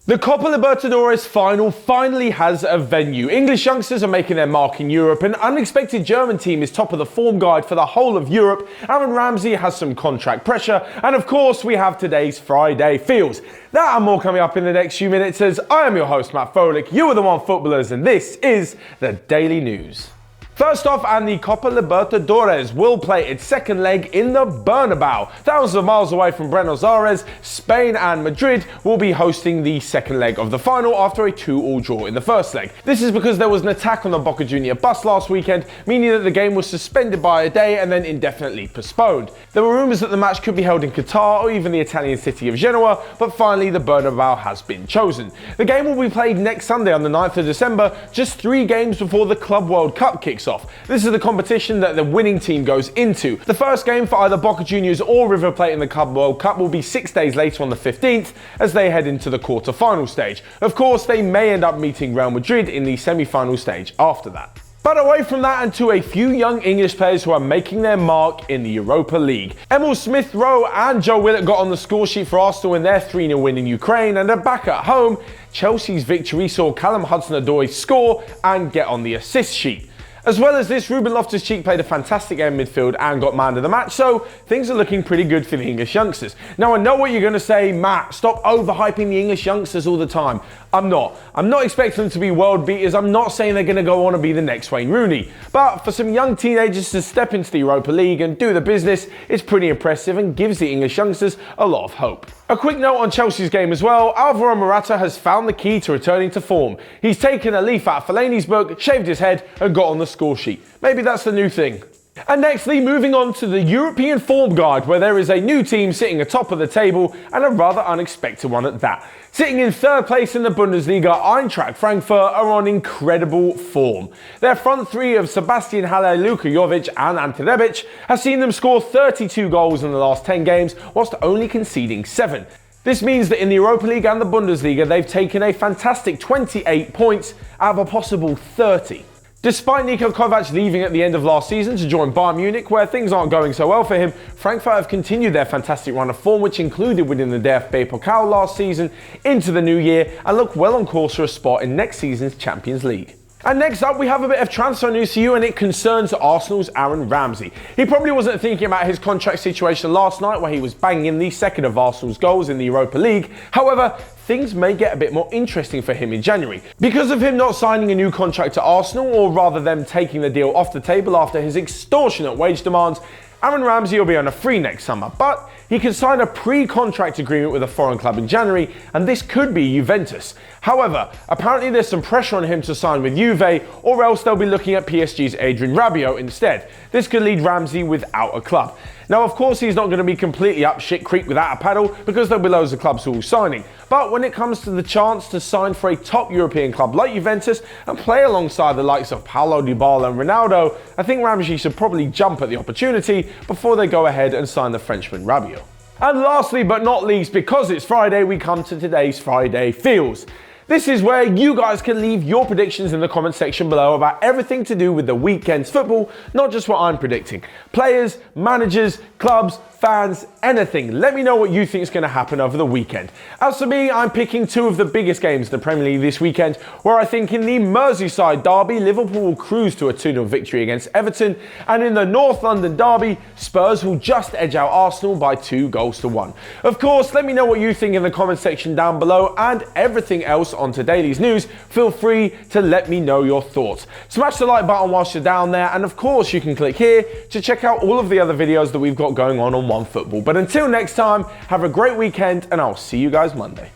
The Copa Libertadores final finally has a venue. English youngsters are making their mark in Europe. An unexpected German team is top of the form guide for the whole of Europe. Aaron Ramsey has some contract pressure. And of course, we have today's Friday feels. That and more coming up in the next few minutes as I am your host, Matt Froelich. You are the One Footballers and this is the Daily News. First off, and the Copa Libertadores will play its second leg in the Bernabeu. Thousands of miles away from Buenos Aires, Spain and Madrid will be hosting the second leg of the final after a 2-2 draw in the first leg. This is because there was an attack on the Boca Junior bus last weekend, meaning that the game was suspended by a day and then indefinitely postponed. There were rumours that the match could be held in Qatar or even the Italian city of Genoa, but finally the Bernabeu has been chosen. The game will be played next Sunday on the 9th of December, just 3 games before the Club World Cup kicks off. This is the competition that the winning team goes into. The first game for either Boca Juniors or River Plate in the Club World Cup will be 6 days later on the 15th as they head into the quarter-final stage. Of course, they may end up meeting Real Madrid in the semi-final stage after that. But away from that and to a few young English players who are making their mark in the Europa League. Emil Smith-Rowe and Joe Willock got on the score sheet for Arsenal in their 3-0 win in Ukraine, and back at home, Chelsea's victory saw Callum Hudson-Odoi score and get on the assist sheet. As well as this, Ruben Loftus-Cheek played a fantastic game in midfield and got man of the match, so things are looking pretty good for the English youngsters. Now I know what you're going to say, Matt, stop overhyping the English youngsters all the time. I'm not expecting them to be world beaters. I'm not saying they're going to go on and be the next Wayne Rooney. But for some young teenagers to step into the Europa League and do the business, it's pretty impressive and gives the English youngsters a lot of hope. A quick note on Chelsea's game as well. Alvaro Morata has found the key to returning to form. He's taken a leaf out of Fellaini's book, shaved his head and got on the score sheet. Maybe that's the new thing. And nextly, moving on to the European form guide, where there is a new team sitting atop of the table and a rather unexpected one at that. Sitting in third place in the Bundesliga, Eintracht Frankfurt are on incredible form. Their front three of Sebastian Haller, Luka Jovic and Ante Rebic has seen them score 32 goals in the last 10 games, whilst only conceding 7. This means that in the Europa League and the Bundesliga, they've taken a fantastic 28 points out of a possible 30. Despite Niko Kovac leaving at the end of last season to join Bayern Munich, where things aren't going so well for him, Frankfurt have continued their fantastic run of form, which included winning the DFB Pokal last season, into the new year, and look well on course for a spot in next season's Champions League. And next up, we have a bit of transfer news for you, and it concerns Arsenal's Aaron Ramsey. He probably wasn't thinking about his contract situation last night, where he was banging in the second of Arsenal's goals in the Europa League. However, things may get a bit more interesting for him in January. Because of him not signing a new contract to Arsenal, or rather them taking the deal off the table after his extortionate wage demands, Aaron Ramsey will be on a free next summer, but he can sign a pre-contract agreement with a foreign club in January, and this could be Juventus. However, apparently there's some pressure on him to sign with Juve, or else they'll be looking at PSG's Adrien Rabiot instead. This could leave Ramsey without a club. Now, of course, he's not going to be completely up shit creek without a paddle, because there'll be loads of clubs who are signing. But when it comes to the chance to sign for a top European club like Juventus and play alongside the likes of Paulo Dybala and Ronaldo, I think Ramsey should probably jump at the opportunity before they go ahead and sign the Frenchman Rabiot. And lastly but not least, because it's Friday, we come to today's Friday Feels. This is where you guys can leave your predictions in the comment section below about everything to do with the weekend's football, not just what I'm predicting. Players, managers, clubs, fans, anything. Let me know what you think is going to happen over the weekend. As for me, I'm picking 2 of the biggest games in the Premier League this weekend, where I think in the Merseyside derby, Liverpool will cruise to a 2-0 victory against Everton, and in the North London derby, Spurs will just edge out Arsenal by 2-1. Of course, let me know what you think in the comment section down below, and everything else on today's news, feel free to let me know your thoughts. Smash the like button whilst you're down there, and of course you can click here to check out all of the other videos that we've got going on OneFootball. But until next time, have a great weekend and I'll see you guys Monday.